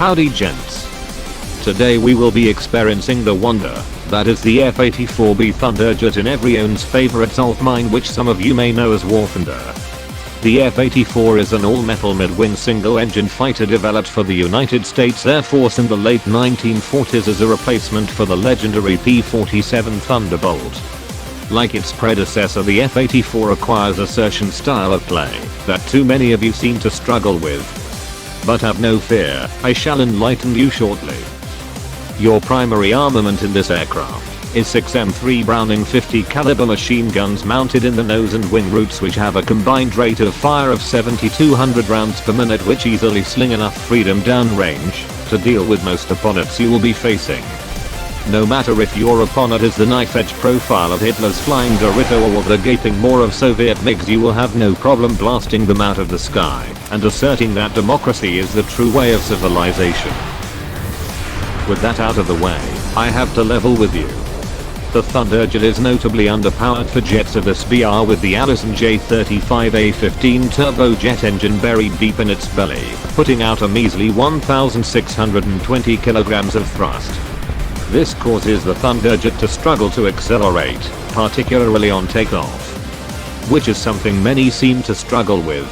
Howdy gents. Today we will be experiencing the wonder that is the F84-B Thunderjet in everyone's favorite salt mine, which some of you may know as Warthunder. The F-84 is an all-metal mid-wing single-engine fighter developed for the United States Air Force in the late 1940s as a replacement for the legendary P-47 Thunderbolt. Like its predecessor, the F-84 acquires a certain style of play that too many of you seem to struggle with. But have no fear, I shall enlighten you shortly. Your primary armament in this aircraft is 6 M3 Browning 50 caliber machine guns mounted in the nose and wing roots, which have a combined rate of fire of 7,200 rounds per minute, which easily sling enough freedom downrange to deal with most opponents you will be facing. No matter if your opponent is the knife-edge profile of Hitler's Flying Dorito or the gaping maw of Soviet MiGs, you will have no problem blasting them out of the sky and asserting that democracy is the true way of civilization. With that out of the way, I have to level with you. The Thunderjet is notably underpowered for jets of this BR, with the Allison J35A15 turbojet engine buried deep in its belly, putting out a measly 1,620 kilograms of thrust. This causes the Thunderjet to struggle to accelerate, particularly on takeoff, which is something many seem to struggle with.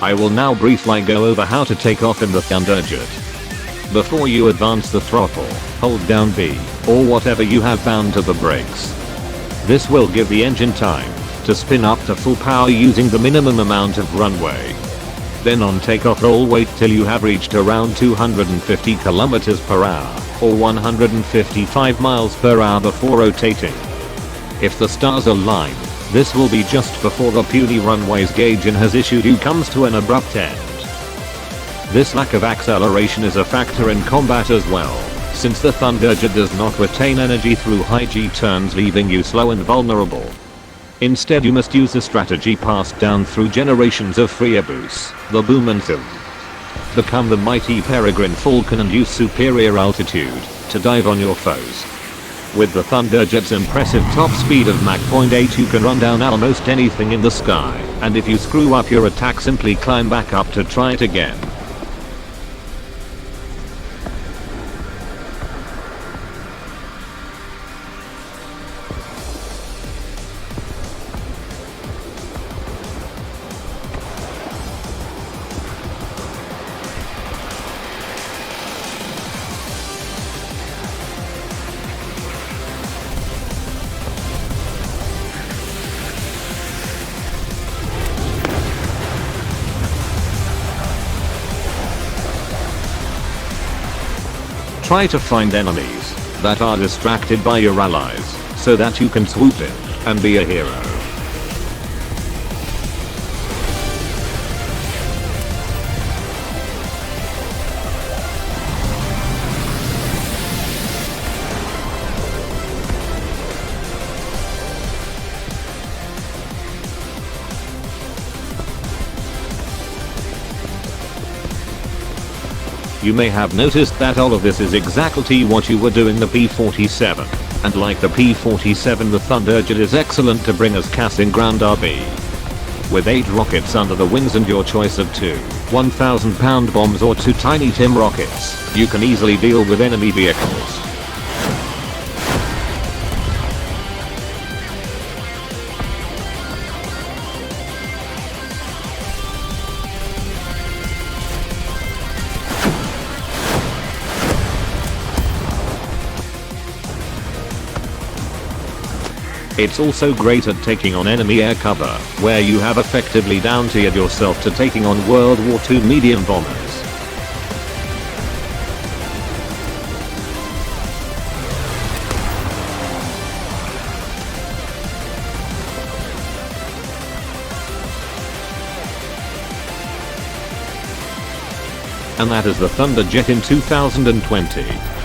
I will now briefly go over how to take off in the Thunderjet. Before you advance the throttle, hold down B, or whatever you have bound to the brakes. This will give the engine time to spin up to full power using the minimum amount of runway. Then on takeoff, roll wait till you have reached around 250 km per hour, or 155 miles per hour before rotating. If the stars align, this will be just before the puny runway's gauge and has issued you comes to an abrupt end. This lack of acceleration is a factor in combat as well, since the Thunderjet does not retain energy through high G turns, leaving you slow and vulnerable. Instead, you must use the strategy passed down through generations of freeboos, the boom and zoom. Become the mighty peregrine falcon and use superior altitude to dive on your foes. With the Thunderjet's impressive top speed of Mach 0.8, you can run down almost anything in the sky, and if you screw up your attack, simply climb back up to try it again. Try to find enemies that are distracted by your allies, so that you can swoop in and be a hero. You may have noticed that all of this is exactly what you were doing the P-47, and like the P-47, the Thunderjet is excellent to bring us casting ground RB. With 8 rockets under the wings and your choice of 2 1,000-pound bombs or 2 Tiny Tim rockets, you can easily deal with enemy vehicles. It's also great at taking on enemy air cover, where you have effectively down-tiered yourself to taking on World War II medium bombers. And that is the Thunderjet in 2020.